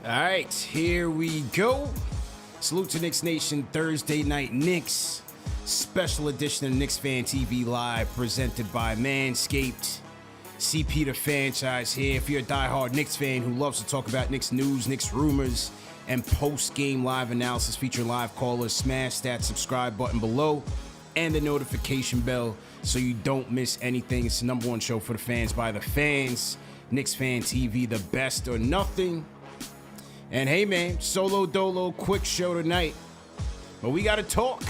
All right, here we go. Salute to Knicks Nation, Thursday Night Knicks. Special edition of KnicksFanTV Live, presented by Manscaped. CP the franchise here. If you're a diehard Knicks fan who loves to talk about Knicks news, Knicks rumors, and post-game live analysis featuring live callers, smash that subscribe button below and the notification bell so you don't miss anything. It's the number one show for the fans by the fans. KnicksFanTV, the best or nothing. And hey, man, solo dolo, quick show tonight. But we got to talk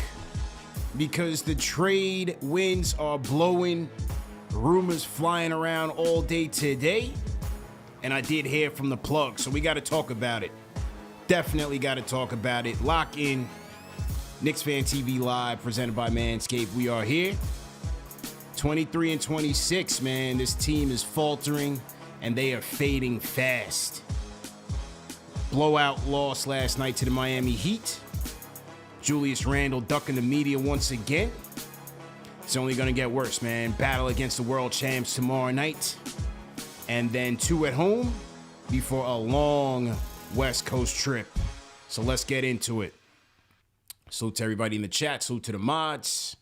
because the trade winds are blowing, rumors flying around all day today. And I did hear from the plug, so we got to talk about it. Definitely got to talk about it. Lock in. KnicksFanTV Live, presented by Manscaped. We are here. 23 and 26, man. This team is faltering, and they are fading fast. Blowout loss last night to the Miami Heat. Julius Randle ducking the media once again. It's only going to get worse, man. Battle against the world champs tomorrow night. And then 2 at home before a long West Coast trip. So let's get into it. Salute to everybody in the chat. Salute to the mods.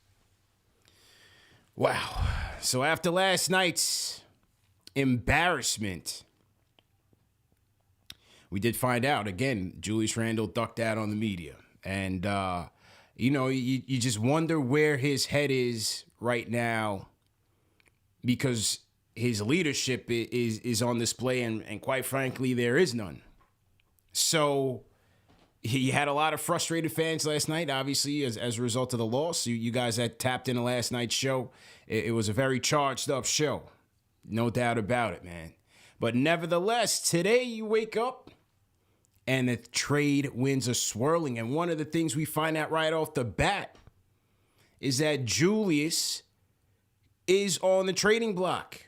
Wow. So after last night's embarrassment, we did find out, again, Julius Randle ducked out on the media. And, you just wonder where his head is right now because his leadership is on display, and quite frankly, there is none. So he had a lot of frustrated fans last night, obviously, as a result of the loss. You guys that tapped into last night's show, it was a very charged up show. No doubt about it, man. But nevertheless, today you wake up and the trade winds are swirling. And one of the things we find out right off the bat is that Julius is on the trading block.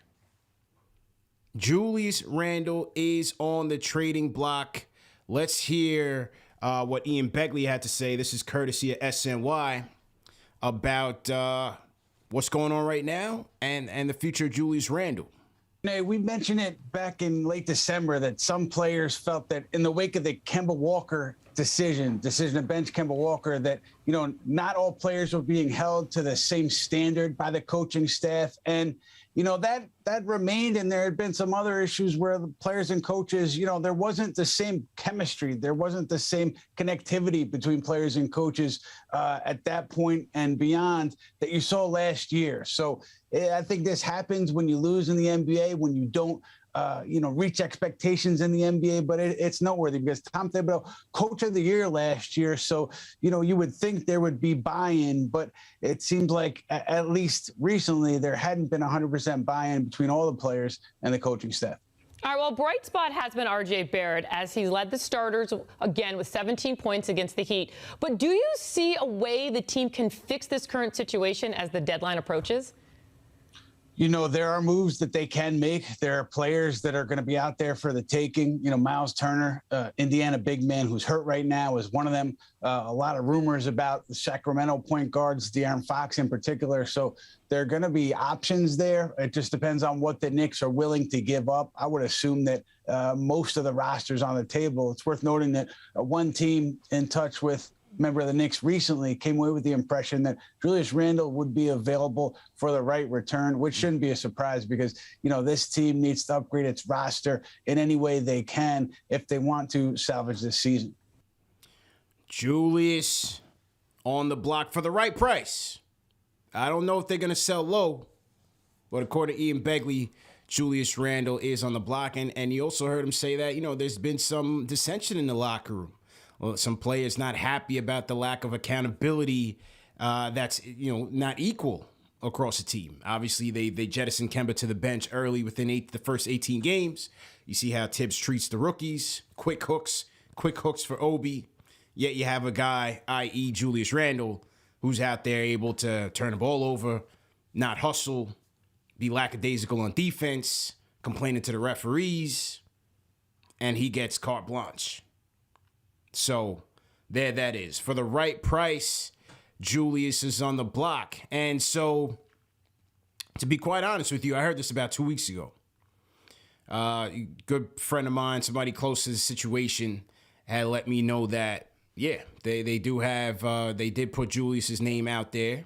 Julius Randle is on the trading block. Let's hear what Ian Begley had to say. This is courtesy of SNY about what's going on right now and the future of Julius Randle. We mentioned it back in late December that some players felt that in the wake of the Kemba Walker decision to bench Kemba Walker, that, not all players were being held to the same standard by the coaching staff. And, that remained. And there had been some other issues where the players and coaches, there wasn't the same chemistry. There wasn't the same connectivity between players and coaches at that point and beyond that you saw last year. So I think this happens when you lose in the NBA, when you don't, reach expectations in the NBA, but it's noteworthy because Tom Thibodeau, Coach of the Year last year. So, you would think there would be buy-in, but it seems like at least recently there hadn't been 100% buy-in between all the players and the coaching staff. All right, well, bright spot has been R.J. Barrett as he led the starters again with 17 points against the Heat. But do you see a way the team can fix this current situation as the deadline approaches? There are moves that they can make. There are players that are going to be out there for the taking. Miles Turner, Indiana big man who's hurt right now, is one of them. A lot of rumors about the Sacramento point guards, De'Aaron Fox in particular. So there are going to be options there. It just depends on what the Knicks are willing to give up. I would assume that most of the rosters on the table. It's worth noting that one team in touch with member of the Knicks recently came away with the impression that Julius Randle would be available for the right return, which shouldn't be a surprise because, this team needs to upgrade its roster in any way they can if they want to salvage this season. Julius on the block for the right price. I don't know if they're going to sell low, but according to Ian Begley, Julius Randle is on the block. And you also heard him say that, there's been some dissension in the locker room. Well, some players not happy about the lack of accountability that's, not equal across the team. Obviously, they jettisoned Kemba to the bench early within the first 18 games. You see how Tibbs treats the rookies. Quick hooks for Obi. Yet you have a guy, i.e. Julius Randle, who's out there able to turn the ball over, not hustle, be lackadaisical on defense, complaining to the referees, and he gets carte blanche. So there that is. For the right price, Julius is on the block. And so, to be quite honest with you, I heard this about 2 weeks ago. Good friend of mine, somebody close to the situation, had let me know that, yeah, they do have, they did put Julius's name out there.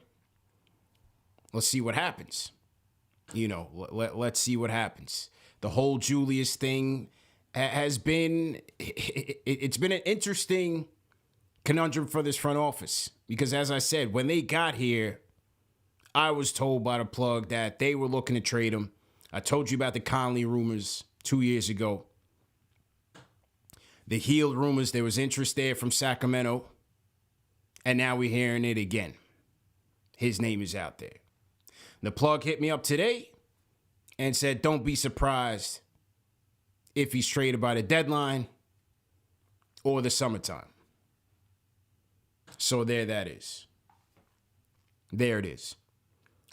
Let's see what happens. Let's see what happens. The whole Julius thing has been, it's been an interesting conundrum for this front office. Because as I said, when they got here, I was told by the plug that they were looking to trade him. I told you about the Conley rumors 2 years ago. The Hield rumors, there was interest there from Sacramento. And now we're hearing it again. His name is out there. The plug hit me up today and said, don't be surprised if he's traded by the deadline or the summertime. So there that is. There it is.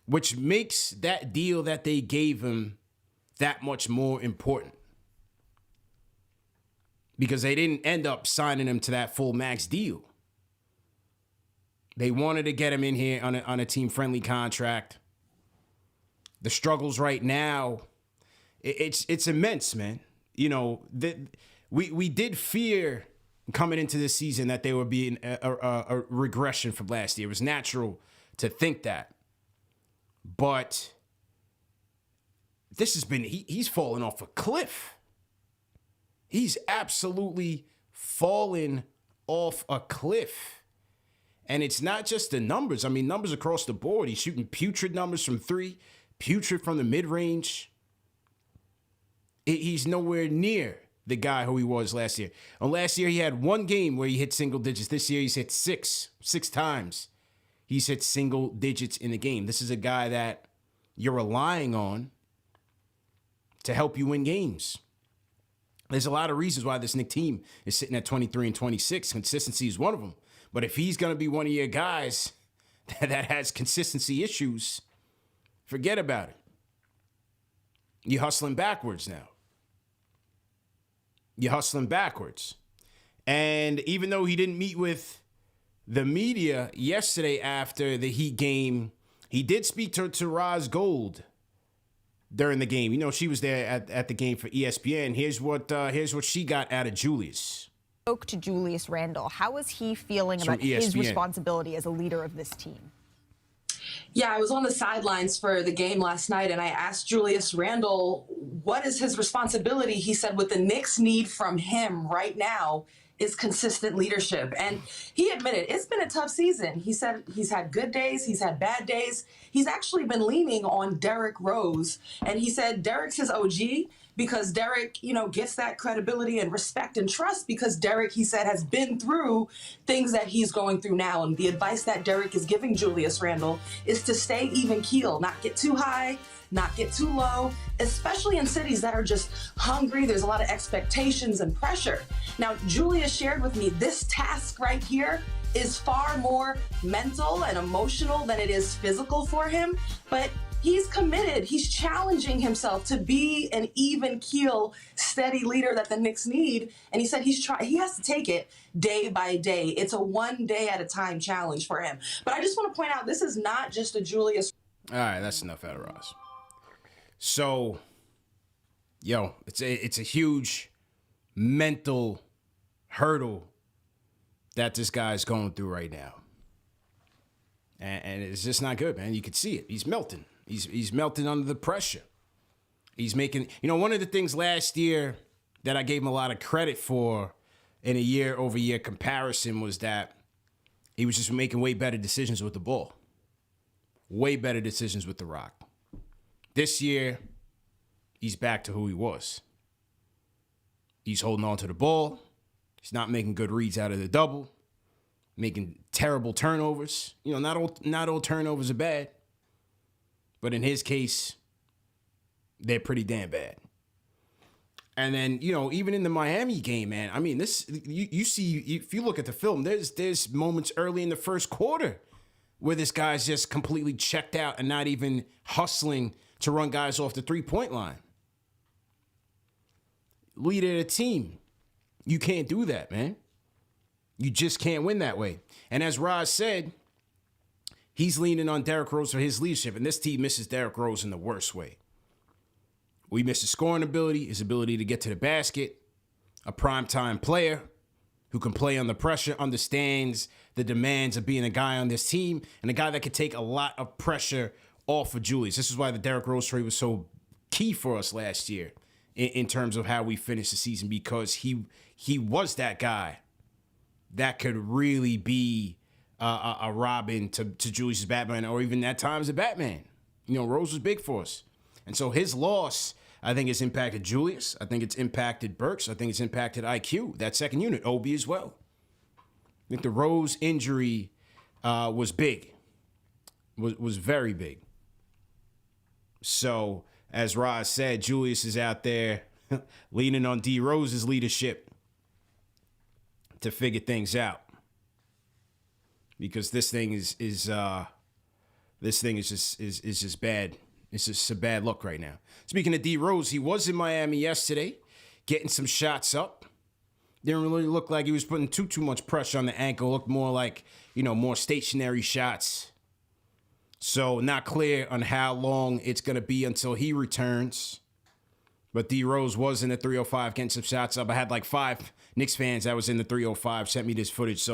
Which makes that deal that they gave him that much more important. Because they didn't end up signing him to that full max deal. They wanted to get him in here on a team-friendly contract. The struggles right now, it's immense, man. We did fear coming into this season that there would be a regression from last year. It was natural to think that. But this has been, he's fallen off a cliff. He's absolutely fallen off a cliff. And it's not just the numbers. I mean, numbers across the board. He's shooting putrid numbers from three, putrid from the mid-range. He's nowhere near the guy who he was last year. And last year, he had one game where he hit single digits. This year, he's hit six times. He's hit single digits in the game. This is a guy that you're relying on to help you win games. There's a lot of reasons why this Knicks team is sitting at 23 and 26. Consistency is one of them. But if he's going to be one of your guys that has consistency issues, forget about it. You're hustling backwards now. You're hustling backwards. And even though he didn't meet with the media yesterday after the Heat game, he did speak to Roz Gold during the game. She was there at the game for ESPN. Here's what she got out of Julius. Spoke to Julius Randle. How is he feeling about his responsibility as a leader of this team? Yeah, I was on the sidelines for the game last night, and I asked Julius Randle, what is his responsibility? He said, what the Knicks need from him right now is consistent leadership. And he admitted it's been a tough season. He said he's had good days, he's had bad days. He's actually been leaning on Derrick Rose. And he said Derrick's his OG because Derrick, gets that credibility and respect and trust because Derrick, he said, has been through things that he's going through now. And the advice that Derrick is giving Julius Randle is to stay even keel, not get too high, not get too low, especially in cities that are just hungry. There's a lot of expectations and pressure. Now, Julius shared with me this task right here is far more mental and emotional than it is physical for him, but he's committed. He's challenging himself to be an even keel, steady leader that the Knicks need. And he said he has to take it day by day. It's a one day at a time challenge for him. But I just want to point out, this is not just a Julius. All right, that's enough out of Ross. So, it's a huge mental hurdle that this guy's going through right now. And it's just not good, man. You can see it. He's melting. He's melting under the pressure. He's making, one of the things last year that I gave him a lot of credit for in a year-over-year comparison was that he was just making way better decisions with the ball. Way better decisions with the rock. This year, he's back to who he was. He's holding on to the ball. He's not making good reads out of the double. Making terrible turnovers. Not all turnovers are bad. But in his case, they're pretty damn bad. And then, even in the Miami game, man, I mean, you see, if you look at the film, there's moments early in the first quarter where this guy's just completely checked out and not even hustling to run guys off the three-point line. Leader of the team. You can't do that, man. You just can't win that way. And as Roz said, he's leaning on Derrick Rose for his leadership, and this team misses Derrick Rose in the worst way. We miss his scoring ability, his ability to get to the basket, a primetime player who can play under pressure, understands the demands of being a guy on this team, and a guy that could take a lot of pressure off of Julius. This is why the Derrick Rose trade was so key for us last year in terms of how we finished the season, because he was that guy that could really be a Robin to Julius's Batman, or even at times a Batman. Rose was big for us. And so his loss, I think, has impacted Julius. I think it's impacted Burks. I think it's impacted IQ, that second unit, Obi as well. I think the Rose injury was big, was very big. So, as Roz said, Julius is out there leaning on D. Rose's leadership to figure things out, because this thing is just bad. It's just a bad look right now. Speaking of D. Rose, he was in Miami yesterday, getting some shots up. Didn't really look like he was putting too much pressure on the ankle. Looked more like, more stationary shots. So not clear on how long it's going to be until he returns. But D. Rose was in the 305 getting some shots up. I had like 5 Knicks fans that was in the 305 sent me this footage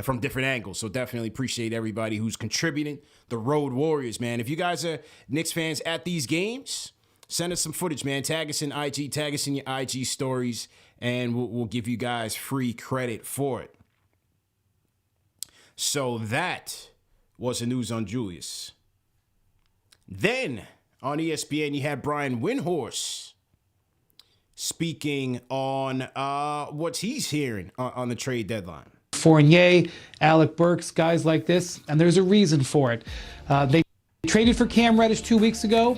from different angles. So definitely appreciate everybody who's contributing. The Road Warriors, man. If you guys are Knicks fans at these games, send us some footage, man. Tag us in IG, tag us in your IG stories, and we'll give you guys free credit for it. So that was the news on Julius. Then on ESPN, you had Brian Windhorst speaking on what he's hearing on the trade deadline. Fournier, Alec Burks, guys like this, and there's a reason for it. They traded for Cam Reddish 2 weeks ago.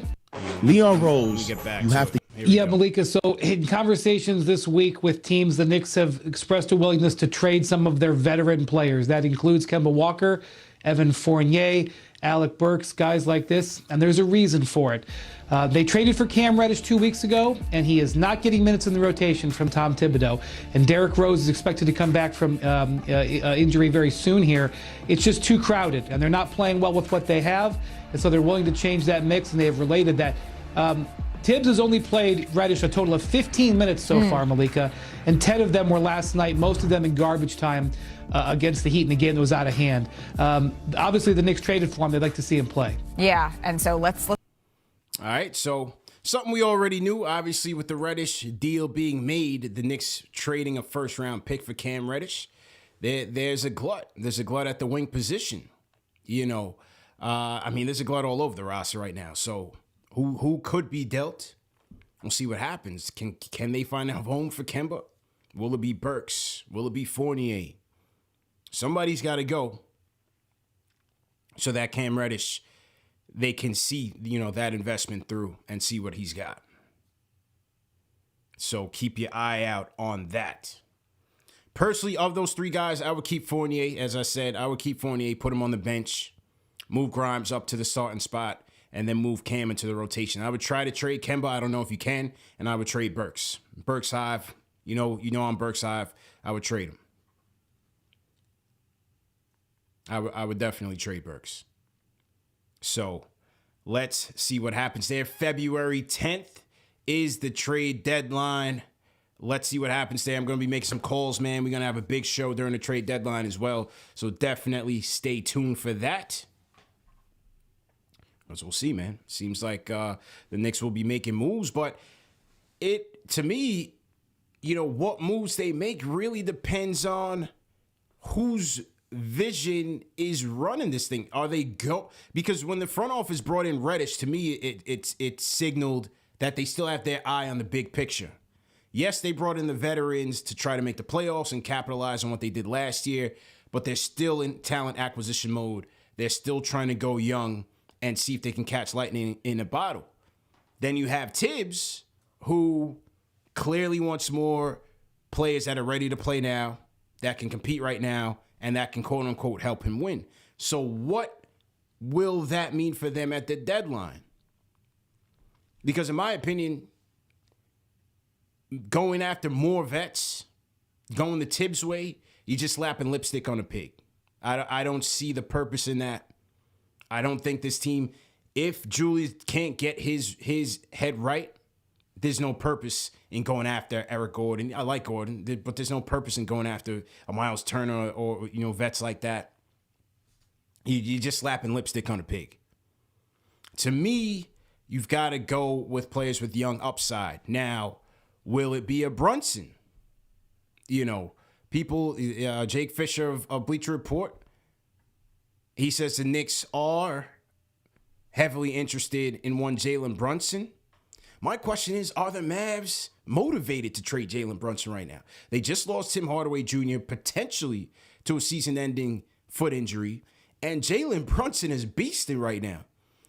Leon Rose, you have to. Yeah, Malika, so in conversations this week with teams, the Knicks have expressed a willingness to trade some of their veteran players. That includes Kemba Walker, Evan Fournier, Alec Burks, guys like this, and there's a reason for it. They traded for Cam Reddish 2 weeks ago, and he is not getting minutes in the rotation from Tom Thibodeau. And Derrick Rose is expected to come back from injury very soon here. It's just too crowded, and they're not playing well with what they have, and so they're willing to change that mix, and they have related that. Tibbs has only played Reddish a total of 15 minutes so far, Malika, and 10 of them were last night, most of them in garbage time against the Heat in a game that was out of hand. Obviously, the Knicks traded for him. They'd like to see him play. Yeah, and so let's All right, so something we already knew, obviously, with the Reddish deal being made, the Knicks trading a first-round pick for Cam Reddish, there's a glut. There's a glut at the wing position. There's a glut all over the roster right now. So who could be dealt? We'll see what happens. Can they find a home for Kemba? Will it be Burks? Will it be Fournier? Somebody's got to go so that Cam Reddish, they can see, that investment through and see what he's got. So keep your eye out on that. Personally, of those 3 guys, I would keep Fournier. As I said, I would keep Fournier, put him on the bench, move Grimes up to the starting spot, and then move Cam into the rotation. I would try to trade Kemba. I don't know if you can, and I would trade Burks. Burks Hive, I'm Burks Hive. I would trade him. I would definitely trade Burks. So let's see what happens there. February 10th is the trade deadline. Let's see what happens there. I'm going to be making some calls, man. We're going to have a big show during the trade deadline as well. So definitely stay tuned for that. As we'll see, man. Seems like the Knicks will be making moves, but to me, what moves they make really depends on whose vision is running this thing. Are they because when the front office brought in Reddish, to me, it signaled that they still have their eye on the big picture. Yes, they brought in the veterans to try to make the playoffs and capitalize on what they did last year, but they're still in talent acquisition mode. They're still trying to go young and see if they can catch lightning in a bottle. Then you have Tibbs, who clearly wants more players that are ready to play now, that can compete right now, and that can, quote unquote, help him win. So what will that mean for them at the deadline? Because in my opinion, going after more vets, going the Tibbs way, you're just slapping lipstick on a pig. I don't see the purpose in that. I don't think this team, if Julius can't get his head right there's no purpose in going after Eric Gordon. I like Gordon, but there's no purpose in going after a Miles Turner or vets like that. You're just slapping lipstick on a pig. To me, you've got to go with players with young upside. Now, will it be a Brunson? People, Jake Fisher of Bleacher Report, he says the Knicks are heavily interested in one Jalen Brunson. My question is, are the Mavs motivated to trade Jalen Brunson right now? They just lost Tim Hardaway Jr. potentially to a season-ending foot injury, and Jalen Brunson is beasting right now.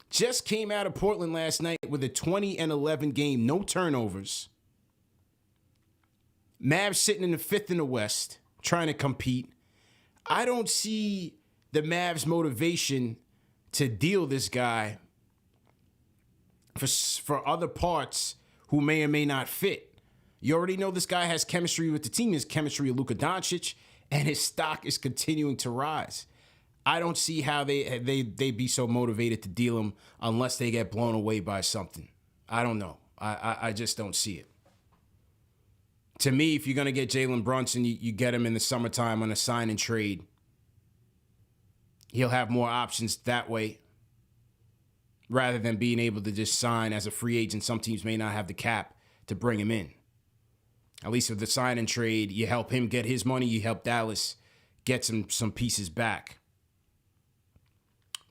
Just came out of Portland last night with a 20-11 game, no turnovers. Mavs sitting in the 5th in the West, trying to compete. I don't see the Mavs' motivation to deal this guy for other parts who may or may not fit. You already know this guy has chemistry with the team, his chemistry with Luka Doncic, and his stock is continuing to rise. I don't see how they be so motivated to deal him unless they get blown away by something. I don't know. I just don't see it. To me, if you're going to get Jalen Brunson, you get him in the summertime on a sign and trade. He'll have more options that way rather than being able to just sign as a free agent. Some teams may not have the cap to bring him in. At least with the sign and trade, you help him get his money, you help Dallas get some pieces back.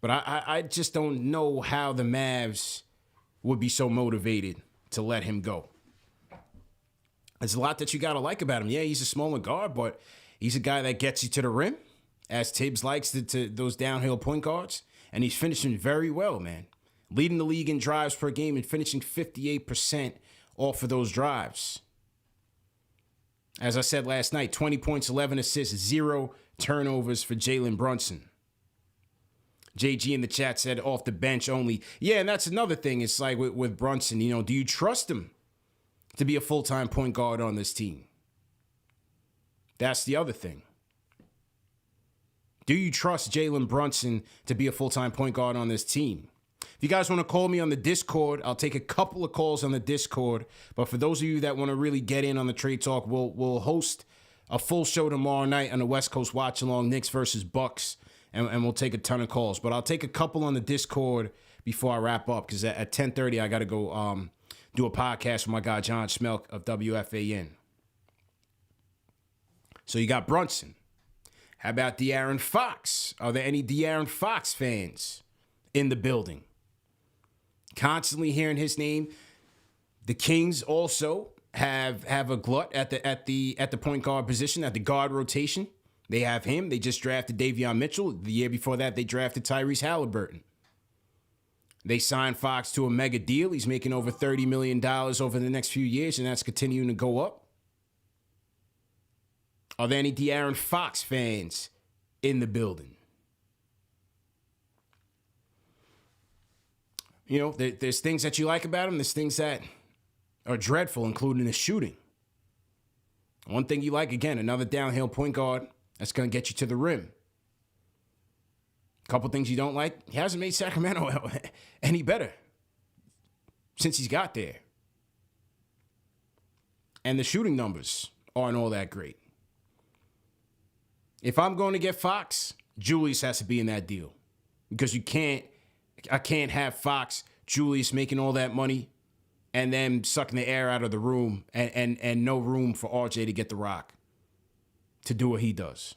But I just don't know how the Mavs would be so motivated to let him go. There's a lot that you got to like about him. Yeah, he's a smaller guard, but he's a guy that gets you to the rim, as Tibbs likes to those downhill point guards. And he's finishing very well, man. Leading the league in drives per game and finishing 58% off of those drives. As I said last night, 20 points, 11 assists, 0 turnovers for Jalen Brunson. JG in the chat said off the bench only. Yeah, and that's another thing. It's like with Brunson, do you trust him to be a full-time point guard on this team? That's the other thing. Do you trust Jalen Brunson to be a full-time point guard on this team? If you guys want to call me on the Discord, I'll take a couple of calls on the Discord. But for those of you that want to really get in on the trade talk, we'll host a full show tomorrow night on the West Coast Watch Along, Knicks versus Bucks, and we'll take a ton of calls. But I'll take a couple on the Discord before I wrap up, because at 10:30 I got to go do a podcast with my guy John Schmelk of WFAN. So you got Brunson. How about De'Aaron Fox? Are there any De'Aaron Fox fans in the building? Constantly hearing his name. The Kings also have a glut at the point guard position, at the guard rotation. They have him. They just drafted Davion Mitchell. The year before that, they drafted Tyrese Halliburton. They signed Fox to a mega deal. He's making over $30 million over the next few years, and that's continuing to go up. Are there any De'Aaron Fox fans in the building? There's things that you like about him. There's things that are dreadful, including the shooting. One thing you like, again, another downhill point guard that's going to get you to the rim. A couple things you don't like. He hasn't made Sacramento any better since he's got there. And the shooting numbers aren't all that great. If I'm going to get Fox, Julius has to be in that deal. Because I can't have Fox, Julius making all that money and then sucking the air out of the room and no room for RJ to get the rock to do what he does.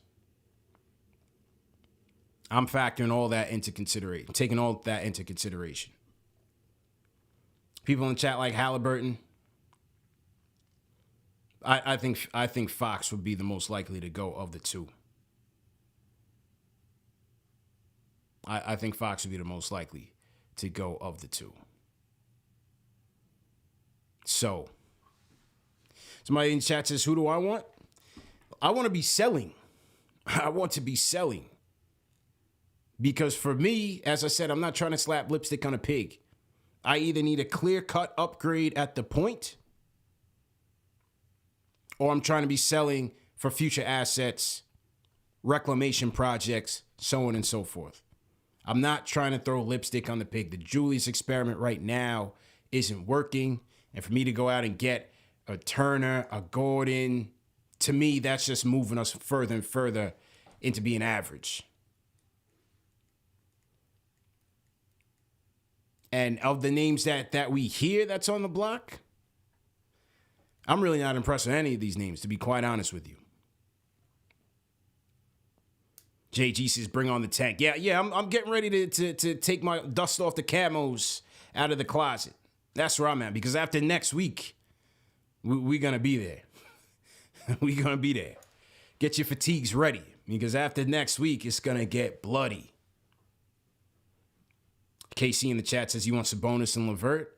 I'm factoring all that into consideration, taking all that into consideration. People in the chat like Halliburton. I think Fox would be the most likely to go of the two. I think Fox would be the most likely to go of the two. So, somebody in the chat says, who do I want? I want to be selling. I want to be selling. Because for me, as I said, I'm not trying to slap lipstick on a pig. I either need a clear-cut upgrade at the point, or I'm trying to be selling for future assets, reclamation projects, so on and so forth. I'm not trying to throw lipstick on the pig. The Julius experiment right now isn't working. And for me to go out and get a Turner, a Gordon, to me, that's just moving us further and further into being average. And of the names that we hear that's on the block, I'm really not impressed with any of these names, to be quite honest with you. JG says, bring on the tank. Yeah, I'm getting ready to take my dust off the camos out of the closet. That's where I'm at, because after next week, we're going to be there. We're going to be there. Get your fatigues ready, because after next week, it's going to get bloody. KC in the chat says he wants a bonus in LeVert.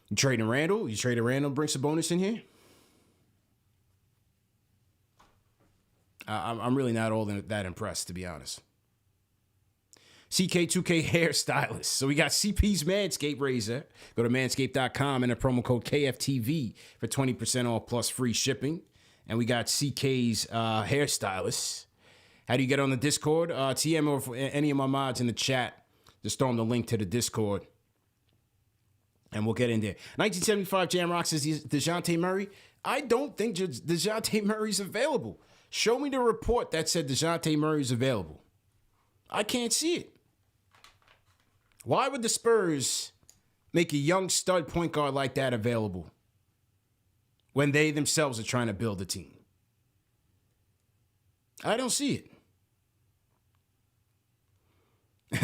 You trading Randle? You traded Randle, bring some bonus in here? I'm really not all that impressed, to be honest. CK2K hairstylist. So we got CP's Manscaped razor. Go to manscaped.com and a promo code KFTV for 20% off plus free shipping. And we got CK's hairstylist. How do you get on the Discord? TM or for any of my mods in the chat. Just throw them the link to the Discord. And we'll get in there. 1975 Jamrock says DeJounte Murray. I don't think DeJounte Murray's available. Show me the report that said DeJounte Murray's available. I can't see it. Why would the Spurs make a young stud point guard like that available when they themselves are trying to build a team? I don't see it.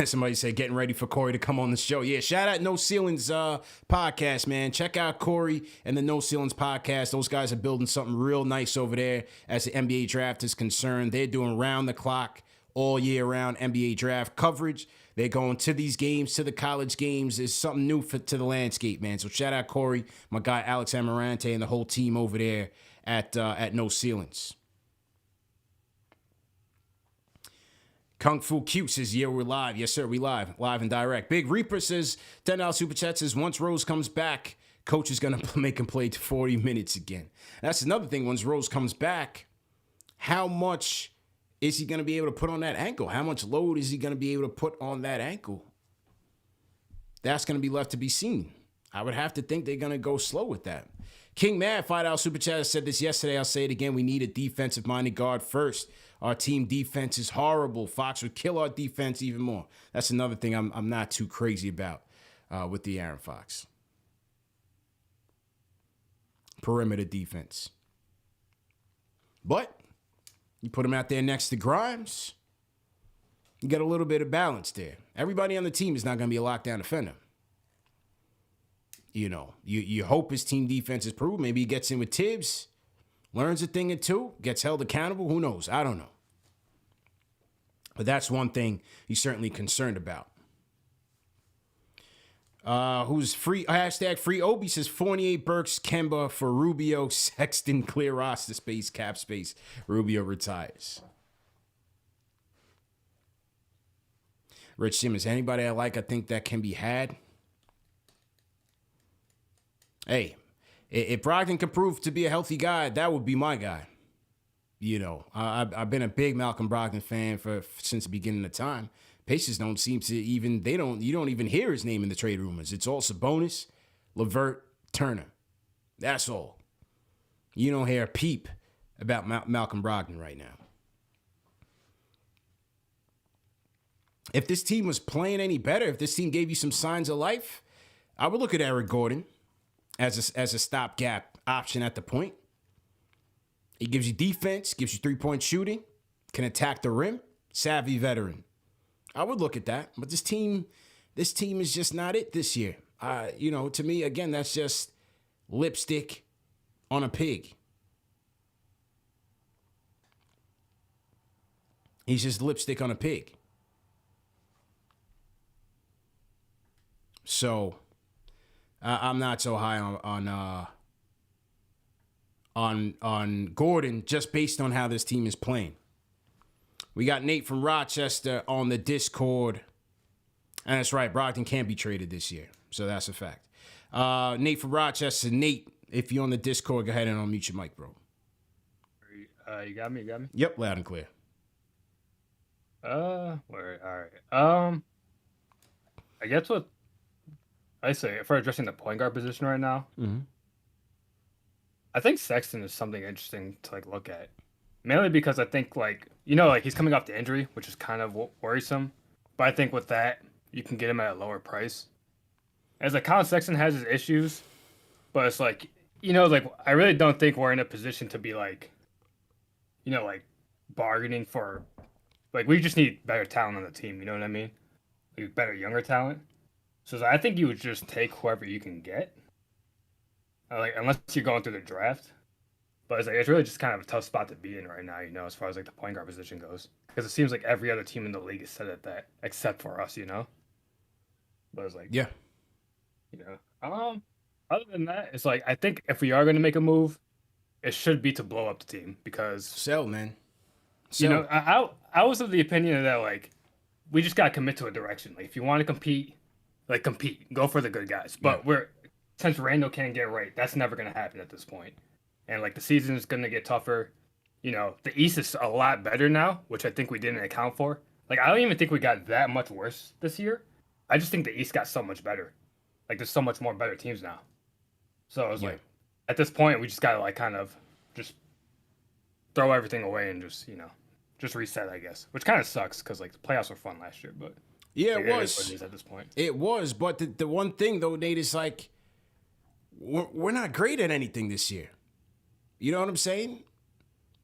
Somebody said, getting ready for Corey to come on the show. Yeah, shout out No Ceilings podcast, man. Check out Corey and the No Ceilings podcast. Those guys are building something real nice over there as the NBA draft is concerned. They're doing round the clock, all year round NBA draft coverage. They're going to these games, to the college games. There's something new to the landscape, man. So shout out Corey, my guy Alex Amarante, and the whole team over there at No Ceilings. Kung Fu Cute says, yeah, we're live. Yes, sir, we live and direct. Big Reaper says, $10 Super Chat says, once Rose comes back, coach is going to make him play 40 minutes again. That's another thing. Once Rose comes back, how much is he going to be able to put on that ankle? How much load is he going to be able to put on that ankle? That's going to be left to be seen. I would have to think they're going to go slow with that. King Mad, $5 Super Chat, said this yesterday. I'll say it again. We need a defensive-minded guard first. Our team defense is horrible. Fox would kill our defense even more. That's another thing I'm not too crazy about with the Aaron Fox. Perimeter defense. But you put him out there next to Grimes, you got a little bit of balance there. Everybody on the team is not going to be a lockdown defender. You know, you hope his team defense is proved. Maybe he gets in with Tibbs, learns a thing or two, gets held accountable. Who knows? I don't know. But that's one thing he's certainly concerned about. Who's free? Hashtag free Obi says Fournier, Burks, Kemba for Rubio, Sexton, clear roster space, cap space. Rubio retires. Rich Simmons, anybody I think that can be had? Hey, if Brogdon can prove to be a healthy guy, that would be my guy. You know, I've been a big Malcolm Brogdon fan since the beginning of time. Pacers don't seem to even, you don't even hear his name in the trade rumors. It's all Sabonis, LeVert, Turner. That's all. You don't hear a peep about Malcolm Brogdon right now. If this team was playing any better, if this team gave you some signs of life, I would look at Eric Gordon as a stopgap option at the point. He gives you defense, gives you three-point shooting, can attack the rim, savvy veteran. I would look at that, but this team is just not it this year. To me, again, that's just lipstick on a pig. He's just lipstick on a pig. So I'm not so high on Gordon just based on how this team is playing. We got Nate from Rochester on the Discord. And that's right, Brogdon can't be traded this year. So that's a fact. Nate from Rochester. Nate, if you're on the Discord, go ahead and unmute your mic, bro. You got me? Yep, loud and clear. All right. I guess I say for addressing the point guard position right now, I think Sexton is something interesting to like look at. Mainly because I think like he's coming off the injury, which is kind of worrisome. But I think with that, you can get him at a lower price. As like Colin Sexton has his issues, but it's like I really don't think we're in a position to be like bargaining for we just need better talent on the team, you know what I mean? Like better younger talent. So I think you would just take whoever you can get. Unless you're going through the draft. But it's really just kind of a tough spot to be in right now, as far as like the point guard position goes. Because it seems like every other team in the league is set at that, except for us, But it's like, yeah, other than that, it's like I think if we are going to make a move, it should be to blow up the team because sell, man. I was of the opinion that like we just gotta commit to a direction. Like if you want to compete, compete, go for the good guys. But since Randle can't get right, that's never gonna happen at this point. And like the season is gonna get tougher. The East is a lot better now, which I think we didn't account for. Like I don't even think we got that much worse this year. I just think the East got so much better. Like there's so much more better teams now. So I was like, at this point, we just gotta like kind of just throw everything away and just reset, I guess. Which kind of sucks because like the playoffs were fun last year, but yeah, it was. What it is at this point. It was, but the one thing though, Nate, is like we're not great at anything this year. You know what I'm saying?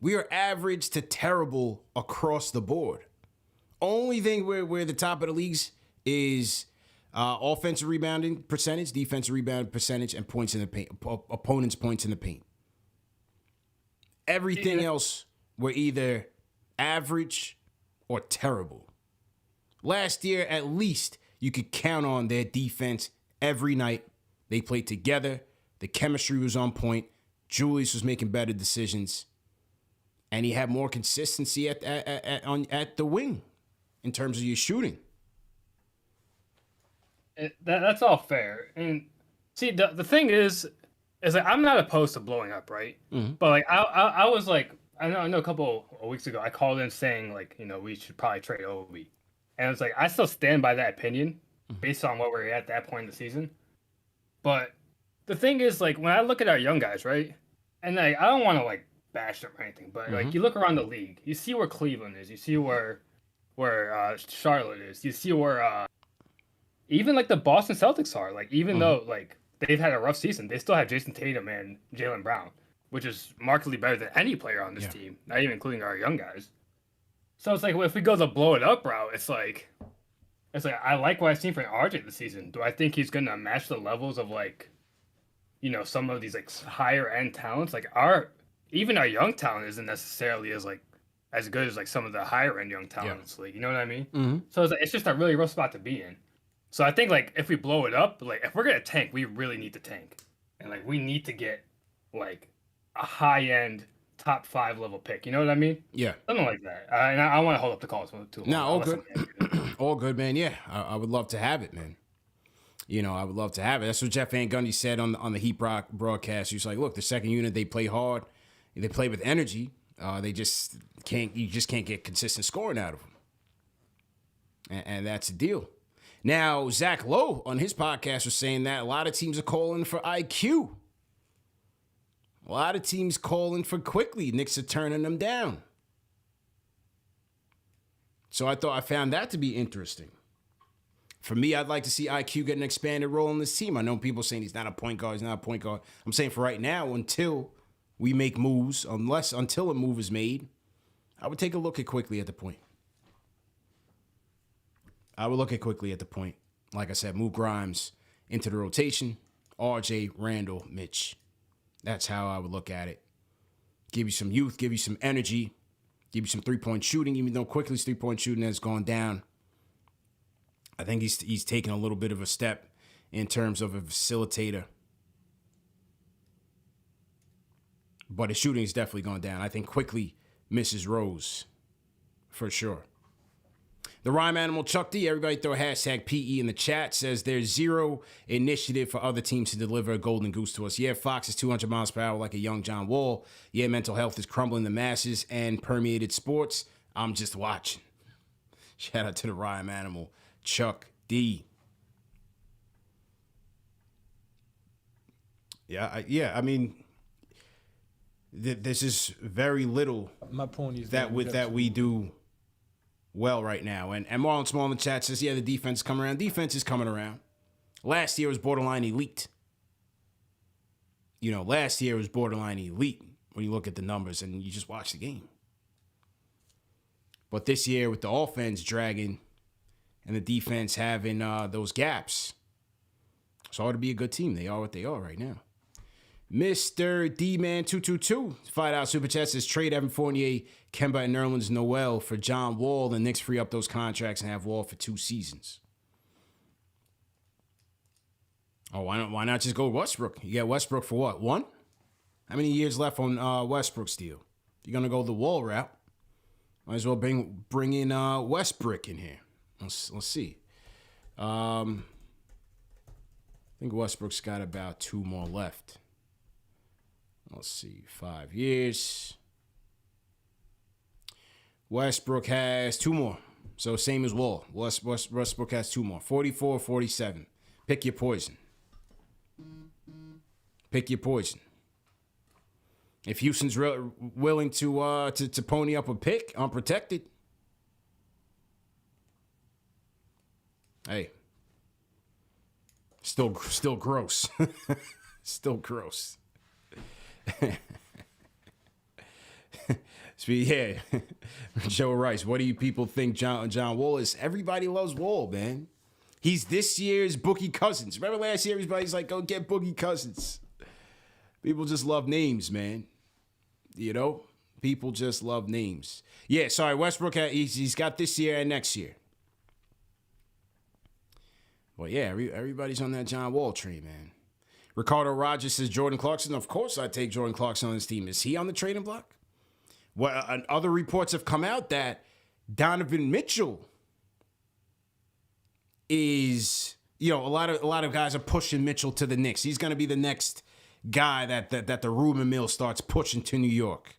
We are average to terrible across the board. Only thing we're the top of the leagues is offensive rebounding percentage, defensive rebounding percentage, and points in the paint. Opponents' points in the paint. Everything else, we're either average or terrible. Last year, at least, you could count on their defense every night. They played together. The chemistry was on point. Julius was making better decisions. And he had more consistency at the wing in terms of your shooting. That's all fair. And see, the thing is like I'm not opposed to blowing up, right? Mm-hmm. But like I was like, I know a couple of weeks ago I called in saying like we should probably trade Obi, and it's like I still stand by that opinion based on what we're at that point in the season. But the thing is like when I look at our young guys, right, and like I don't want to like bash them or anything, but like you look around the league, you see where Cleveland is, you see where Charlotte is, you see where even like the Boston Celtics are. Like even though like they've had a rough season, they still have Jason Tatum and Jaylen Brown, which is markedly better than any player on this team, not even including our young guys. So it's like if we go the blow it up route, it's like I like what I've seen from RJ this season. Do I think he's gonna match the levels of like some of these like higher end talents? Like even our young talent isn't necessarily as good as like some of the higher end young talents. Like you know what I mean? Mm-hmm. So it's just a really rough spot to be in. So I think like if we blow it up, like if we're gonna tank, we really need to tank, and like we need to get like a high end top 5 level pick. You know what I mean? Yeah, something like that. And I want to hold up the calls too. No, all good, all good, man. Yeah, I would love to have it, man. I would love to have it. That's what Jeff Van Gundy said on the Heat broadcast. He was like, "Look, the second unit they play hard, they play with energy. They just can't. You just can't get consistent scoring out of them, and that's the deal." Now, Zach Lowe on his podcast was saying that a lot of teams are calling for IQ. A lot of teams calling for quickly. Knicks are turning them down. So I found that to be interesting. For me, I'd like to see IQ get an expanded role in this team. I know people saying he's not a point guard, I'm saying for right now, until we make moves, until a move is made, I would take a look at quickly at the point. Like I said, move Grimes into the rotation. RJ, Randle, Mitch. That's how I would look at it. Give you some youth, give you some energy, give you some three-point shooting, even though Quickly's three-point shooting has gone down. I think he's taken a little bit of a step in terms of a facilitator. But his shooting has definitely gone down. I think Quickly misses Rose for sure. The Rhyme Animal Chuck D, everybody throw a hashtag PE in the chat, says there's zero initiative for other teams to deliver a golden goose to us. Yeah, Fox is 200 miles per hour like a young John Wall. Yeah, mental health is crumbling the masses and permeated sports. I'm just watching. Shout out to the Rhyme Animal Chuck D. I mean, this is very little My point is that we do well right now. And Marlon Small in the chat says, yeah, the defense is coming around. Defense is coming around. Last year was borderline elite. Last year was borderline elite when you look at the numbers and you just watch the game. But this year with the offense dragging and the defense having those gaps, it's hard to be a good team. They are what they are right now. Mr. D-Man222, $5 Super Chat says, trade Evan Fournier, Kemba, and Nerlens Noel for John Wall. The Knicks free up those contracts and have Wall for 2 seasons. Oh, why not just go Westbrook? You get Westbrook for what, 1? How many years left on Westbrook's deal? If you're going to go the Wall route, might as well bring in Westbrook in here. Let's see. I think Westbrook's got about 2 more left. Let's see, 5 years. Westbrook has 2 more. So same as Wall. Westbrook has 2 more. 44, 47. Pick your poison. Pick your poison. If Houston's willing to pony up a pick unprotected, hey, still gross. Still gross. Yeah, Joe Rice. What do you people think John Wall is? Everybody loves Wall, man. He's this year's Boogie Cousins. Remember last year, everybody's like, go get Boogie Cousins. People just love names, man. People just love names. Yeah, sorry, Westbrook, he's got this year and next year. Well, yeah, everybody's on that John Wall train, man. Ricardo Rogers says Jordan Clarkson. Of course I'd take Jordan Clarkson on his team. Is he on the trading block? Well, other reports have come out that Donovan Mitchell is, a lot of guys are pushing Mitchell to the Knicks. He's going to be the next guy that the rumor mill starts pushing to New York.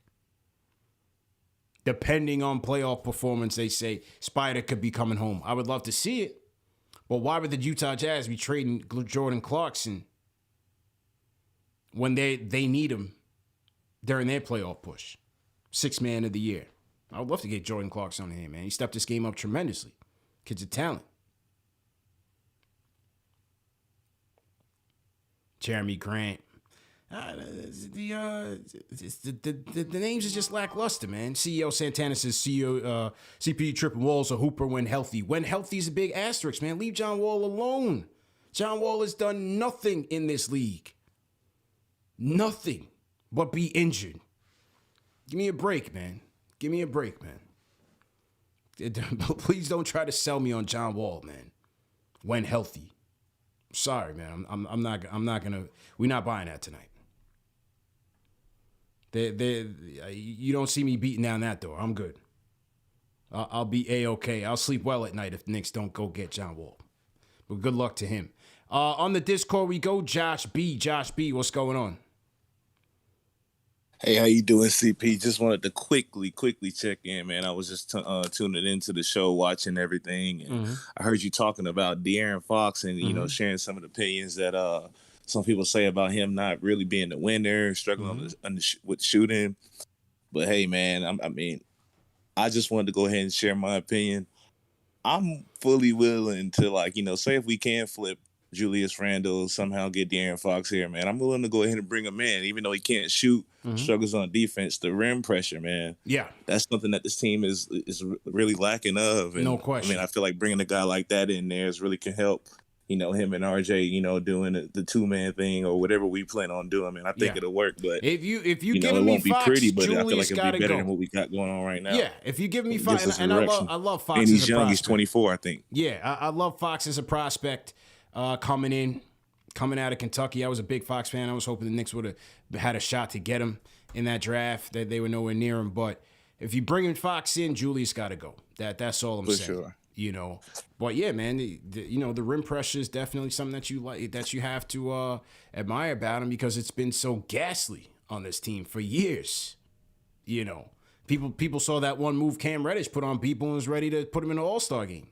Depending on playoff performance, they say Spider could be coming home. I would love to see it. But why would the Utah Jazz be trading Jordan Clarkson when they need him during their playoff push? 6th man of the year. I would love to get Jordan Clarkson on here, man. He stepped this game up tremendously. Kid's a talent. Jeremy Grant. The names are just lackluster, man. CEO Santana says CPU tripping Wall's a hooper when healthy. When healthy is a big asterisk, man. Leave John Wall alone. John Wall has done nothing in this league. Nothing but be injured. Give me a break, man. Give me a break, man. Please don't try to sell me on John Wall, man. When healthy. Sorry, man. I'm not gonna. We're not buying that tonight. You don't see me beating down that door. I'm good. I'll be A-okay. I'll sleep well at night if the Knicks don't go get John Wall. But good luck to him. On the Discord we go. Josh B. Josh B, what's going on? Hey, how you doing, CP? Just wanted to quickly check in, man. I was just tuning into the show, watching everything, and I heard you talking about De'Aaron Fox and, sharing some of the opinions that some people say about him not really being the winner, struggling with shooting. But, hey, man, I just wanted to go ahead and share my opinion. I'm fully willing to, say if we can flip Julius Randle, somehow get De'Aaron Fox here, man. I'm willing to go ahead and bring him in, even though he can't shoot, struggles on defense. The rim pressure, man. Yeah. That's something that this team is really lacking of. And, no question. I feel like bringing a guy like that in there really can help, him and RJ, doing the 2-man thing or whatever we plan on doing, man. I think it'll work, but if you give it me won't Fox, be pretty, but Julius I feel like it'll be better go. than what we got going on right now. Yeah, if you give me Fox, and I love Fox. And he's as a young, prospect. he's 24, I think. Yeah, I love Fox as a prospect coming out of Kentucky. I was a big Fox fan. I was hoping the Knicks would have had a shot to get him in that draft. They were nowhere near him. But if you bring Fox in, Julius got to go. That's all I'm saying. Sure. But yeah, man, the rim pressure is definitely something that you like, that you have to admire about him, because it's been so ghastly on this team for years. People saw that one move Cam Reddish put on people and was ready to put him in an All-Star game.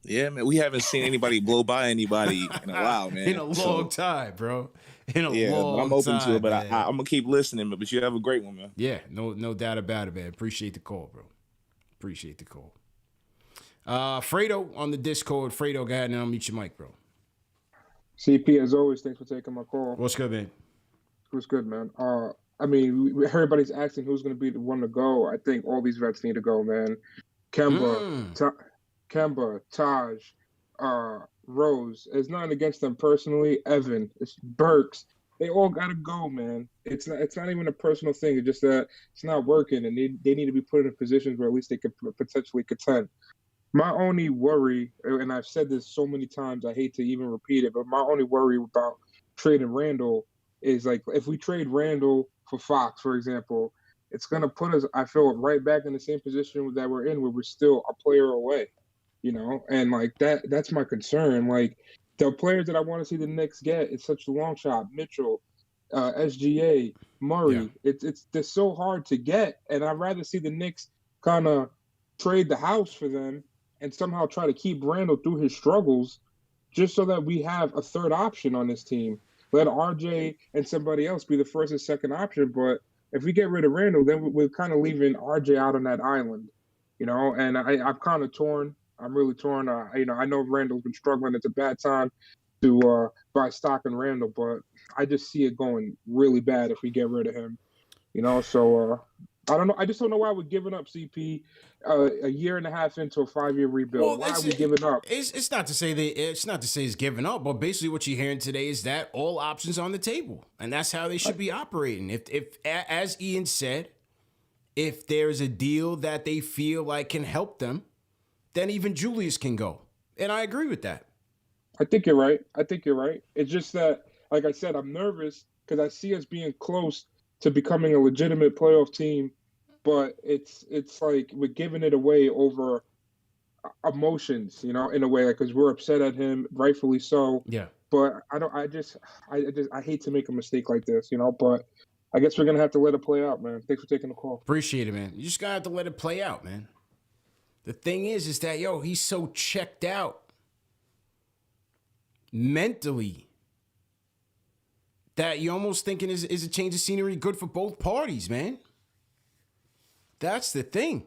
Yeah, man. We haven't seen anybody blow by anybody in a while, man. In a long time, bro. In a long time. But I'm open to it, but man. I'm gonna keep listening. But you have a great one, man. Yeah, no doubt about it, man. Appreciate the call, bro. Appreciate the call. Fredo on the Discord. Fredo, go ahead and unmute your mic, bro. CP, as always, thanks for taking my call. What's good, man? What's good, man? I mean, everybody's asking who's going to be the one to go. I think all these vets need to go, man. Kemba, Taj, Rose. It's not against them personally. Evan, it's Burks. They all got to go, man. It's not even a personal thing. It's just that it's not working, and they need to be put in positions where at least they could potentially contend. My only worry, and I've said this so many times, I hate to even repeat it, but my only worry about trading Randle is, like, if we trade Randle for Fox, for example, it's going to put us, I feel, right back in the same position that we're in, where we're still a player away, you know? And, like, that's my concern. Like, the players that I want to see the Knicks get, it's such a long shot. Mitchell, SGA, Murray. Yeah. They're so hard to get, and I'd rather see the Knicks kind of trade the house for them and somehow try to keep Randle through his struggles, just so that we have a third option on this team. Let RJ and somebody else be the first and second option. But if we get rid of Randle, then we're kind of leaving RJ out on that island, you know. And I'm kind of torn. I'm really torn. You know, I know Randle's been struggling. It's a bad time to buy stock in Randle, but I just see it going really bad if we get rid of him, you know. So I don't know. I just don't know why we're giving up, CP, a year and a half into a 5-year rebuild. Well, why are we giving up? It's not to say it's giving up, but basically what you're hearing today is that all options on the table, and that's how they should be operating. If as Ian said, if there's a deal that they feel like can help them, then even Julius can go, and I agree with that. I think you're right. It's just that, like I said, I'm nervous because I see us being close to becoming a legitimate playoff team. But it's like we're giving it away over emotions, you know, in a way, like, because we're upset at him, rightfully so. Yeah. But I hate to make a mistake like this, you know. But I guess we're gonna have to let it play out, man. Thanks for taking the call. Appreciate it, man. You just gotta have to let it play out, man. The thing is that he's so checked out mentally that you're almost thinking is a change of scenery good for both parties, man. That's the thing.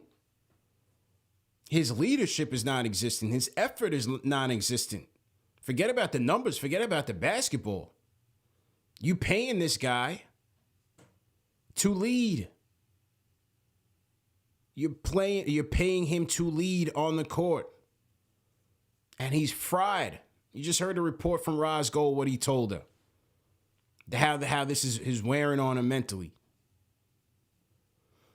His leadership is non-existent. His effort is non-existent. Forget about the numbers. Forget about the basketball. You paying this guy to lead. You're paying him to lead on the court. And he's fried. You just heard a report from Roz Gold, what he told her. How this is wearing on him mentally.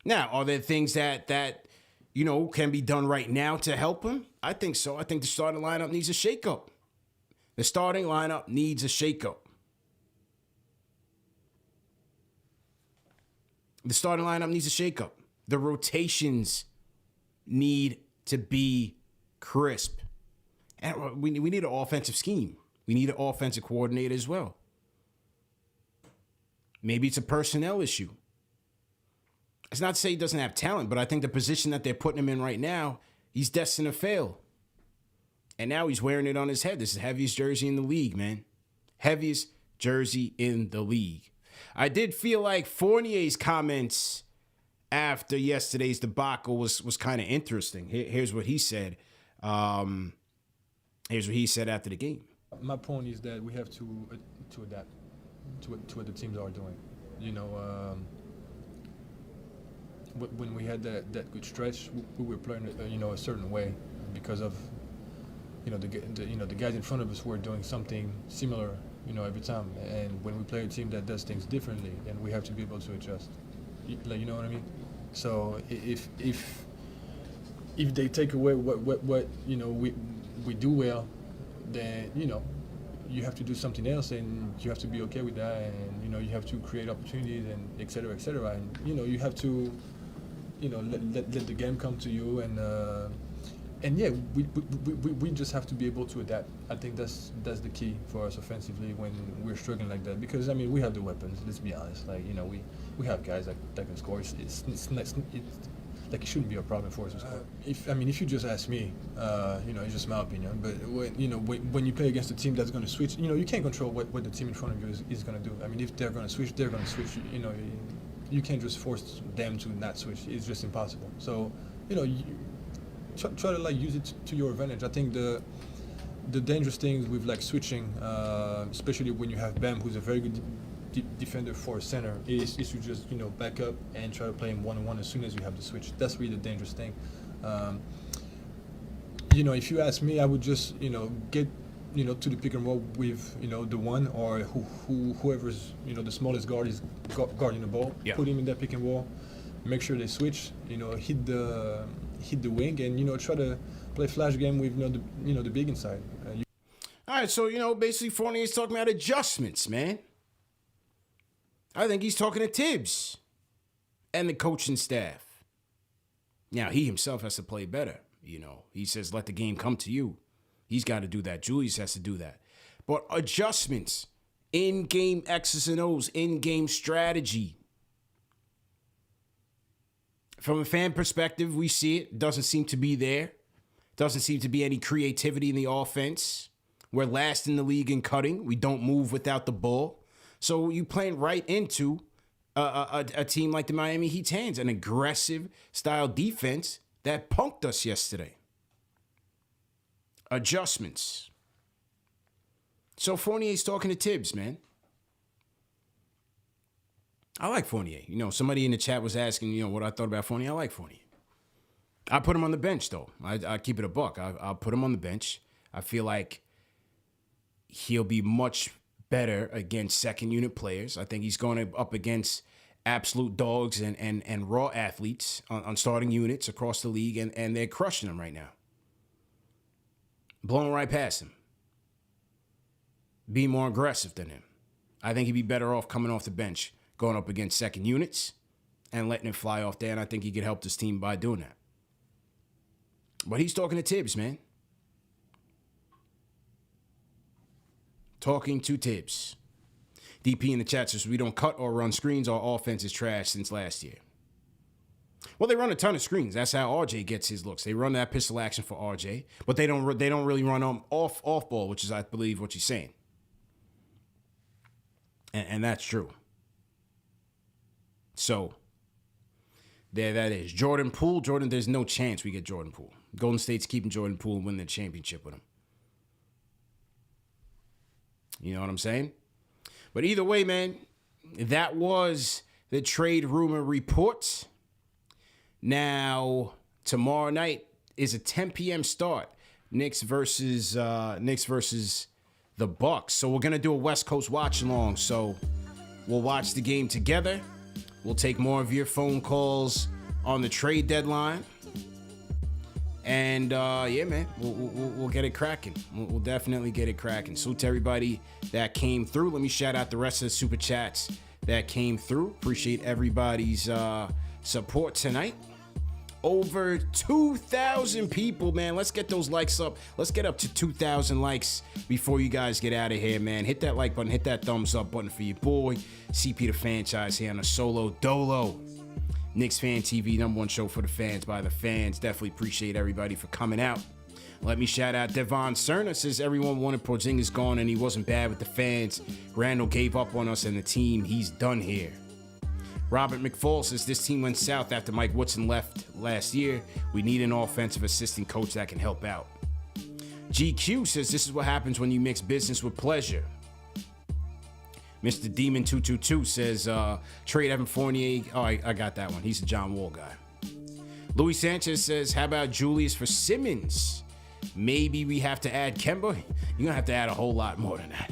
Now, are there things that you know can be done right now to help him? I think so. I think the starting lineup needs a shakeup. The starting lineup needs a shakeup. The starting lineup needs a shakeup. The rotations need to be crisp. And we need an offensive scheme. We need an offensive coordinator as well. Maybe it's a personnel issue. It's not to say he doesn't have talent, but I think the position that they're putting him in right now, he's destined to fail. And now he's wearing it on his head. This is the heaviest jersey in the league, man. Heaviest jersey in the league. I did feel like Fournier's comments after yesterday's debacle was kind of interesting. Here's what he said. Here's what he said after the game. My point is that we have to adapt to what the teams are doing. You know, when we had that good stretch, we were playing a certain way because of the guys in front of us were doing something similar every time. And when we play a team that does things differently, then we have to be able to adjust. You know what I mean? So if they take away what we do well, then you have to do something else, and you have to be okay with that, and you have to create opportunities, and et cetera, and you have to let the game come to you, and yeah, we just have to be able to adapt. I think that's the key for us offensively when we're struggling like that, because we have the weapons. Let's be honest, we have guys that can score. like it shouldn't be a problem for us to score. If you just ask me, it's just my opinion. But when you play against a team that's going to switch, you can't control what the team in front of you is going to do. I mean, if they're going to switch, they're going to switch. You can't just force them to not switch. It's just impossible. So, you try to use it to your advantage. I think the dangerous things with switching, especially when you have Bam, who's a very good defender for a center, is to just back up and try to play him one-on-one as soon as you have the switch. That's really the dangerous thing. If you ask me, I would just get to the pick and roll with the one or whoever's the smallest guard is guarding the ball. Yeah. Put him in that pick and roll. Make sure they switch. Hit the wing and try to play flash game with the big inside. All right, so basically Fournier's talking about adjustments, man. I think he's talking to Tibbs and the coaching staff. Now he himself has to play better. He says let the game come to you. He's got to do that. Julius has to do that. But adjustments, in-game X's and O's, in-game strategy. From a fan perspective, we see it. Doesn't seem to be there. Doesn't seem to be any creativity in the offense. We're last in the league in cutting. We don't move without the ball. So you playing right into a team like the Miami Heat's hands, an aggressive style defense that punked us yesterday. Adjustments. So Fournier's talking to Tibbs, man. I like Fournier. Somebody in the chat was asking, what I thought about Fournier. I like Fournier. I put him on the bench, though. I keep it a buck. I'll put him on the bench. I feel like he'll be much better against second unit players. I think he's going up against absolute dogs and raw athletes on starting units across the league, and they're crushing him right now. Blowing right past him. Be more aggressive than him. I think he'd be better off coming off the bench, going up against second units, and letting it fly off there, and I think he could help this team by doing that. But he's talking to Tibbs, man. Talking to Tibbs. DP in the chat says, we don't cut or run screens. Our offense is trash since last year. Well, they run a ton of screens. That's how RJ gets his looks. They run that pistol action for RJ, but they don't really run off ball, which is, I believe, what you're saying. And that's true. So, there that is. Jordan Poole. There's no chance we get Jordan Poole. Golden State's keeping Jordan Poole and winning the championship with him. You know what I'm saying? But either way, man, that was the trade rumor report. Now, tomorrow night is a 10 p.m. start. Knicks versus the Bucks. So we're going to do a West Coast watch along. So we'll watch the game together. We'll take more of your phone calls on the trade deadline. And, yeah, man, we'll get it cracking. We'll definitely get it cracking. Salute to everybody that came through. Let me shout out the rest of the Super Chats that came through. Appreciate everybody's support tonight. Over 2,000 people, man. Let's get those likes up. Let's get up to 2,000 likes before you guys get out of here, man. Hit that like button. Hit that thumbs up button for your boy. CP the Franchise here on a solo dolo. KnicksFanTV, #1 show for the fans by the fans. Definitely appreciate everybody for coming out. Let me shout out Devon Cerna. Says everyone wanted Porzingis gone and he wasn't bad with the fans. Randle gave up on us and the team. He's done here. Robert McFall says this team went south after Mike Woodson left last year. We need an offensive assistant coach that can help out. GQ says this is what happens when you mix business with pleasure. Mr. Demon 222 says trade Evan Fournier. Oh, I got that one. He's a John Wall guy. Louis Sanchez says, how about Julius for Simmons? Maybe we have to add Kemba. You're going to have to add a whole lot more than that.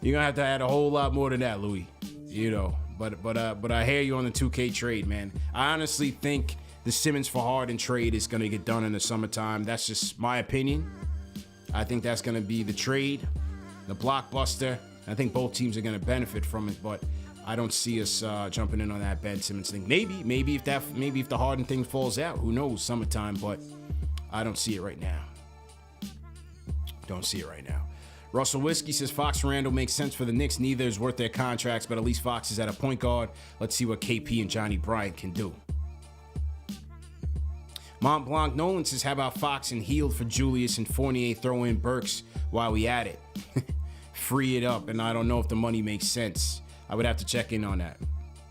You're going to have to add a whole lot more than that, Louis. But I hear you on the 2K trade, man. I honestly think the Simmons for Harden trade is going to get done in the summertime. That's just my opinion. I think that's going to be the trade, the blockbuster. I think both teams are going to benefit from it, but I don't see us jumping in on that Ben Simmons thing. Maybe if the Harden thing falls out, who knows, summertime, but I don't see it right now. Don't see it right now. Russell Whiskey says Fox and Randle makes sense for the Knicks. Neither is worth their contracts, but at least Fox is at a point guard. Let's see what KP and Johnny Bryant can do. Mont Blanc Nolan says, how about Fox and Hield for Julius and Fournier, throw in Burks while we at it? Free it up, and I don't know if the money makes sense. I would have to check in on that.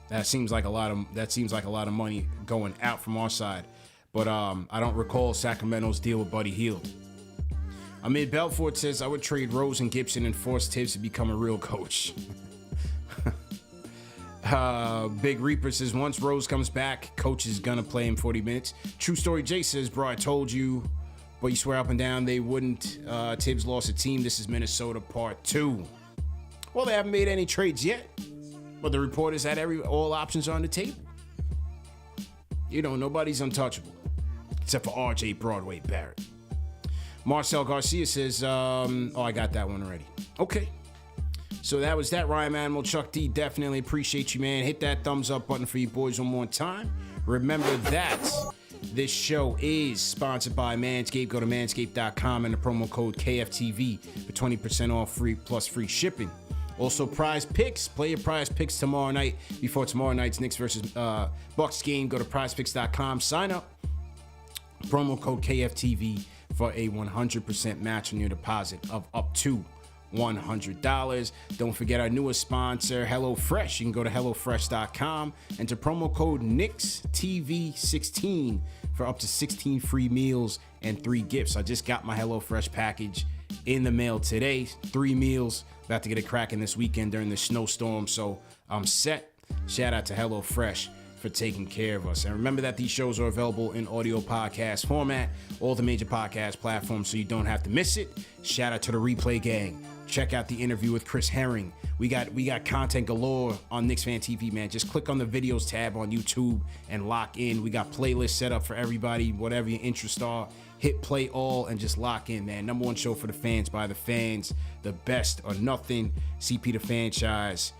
That seems like a lot of money going out from our side. But I don't recall Sacramento's deal with Buddy Hield. Amid Belfort says, I would trade Rose and Gibson and force Tibbs to become a real coach. Big Reaper says, once Rose comes back, coach is gonna play him 40 minutes. True Story Jay says, bro, I told you, but you swear up and down they wouldn't. Tibbs lost a team. This is Minnesota part 2. Well, they haven't made any trades yet, but the report is that all options are on the table. You know, nobody's untouchable, except for RJ Broadway Barrett. Marcel Garcia says, I got that one already. Okay. So that was that, Ryan Manimal. Chuck D, definitely appreciate you, man. Hit that thumbs up button for you boys one more time. Remember that this show is sponsored by Manscaped. Go to manscaped.com and the promo code KFTV for 20% off free plus free shipping. Also, Prize Picks. Play your Prize Picks tomorrow night before tomorrow night's Knicks versus Bucks game. Go to prizepicks.com. Sign up. Promo code KFTV for a 100% match on your deposit of up to $100. Don't forget our newest sponsor, HelloFresh. You can go to HelloFresh.com and enter promo code KnicksTV16 for up to 16 free meals and 3 gifts. I just got my HelloFresh package in the mail today. 3 meals. About to get it cracking this weekend during the snowstorm, so I'm set. Shout out to HelloFresh for taking care of us. And remember that these shows are available in audio podcast format, all the major podcast platforms, so you don't have to miss it. Shout out to the Replay Gang. Check out the interview with Chris Herring. We got content galore on KnicksFanTV, man. Just click on the videos tab on YouTube and lock in. We got playlists set up for everybody, whatever your interests are. Hit play all and just lock in, man. Number one show for the fans, by the fans. The best or nothing. CP the franchise.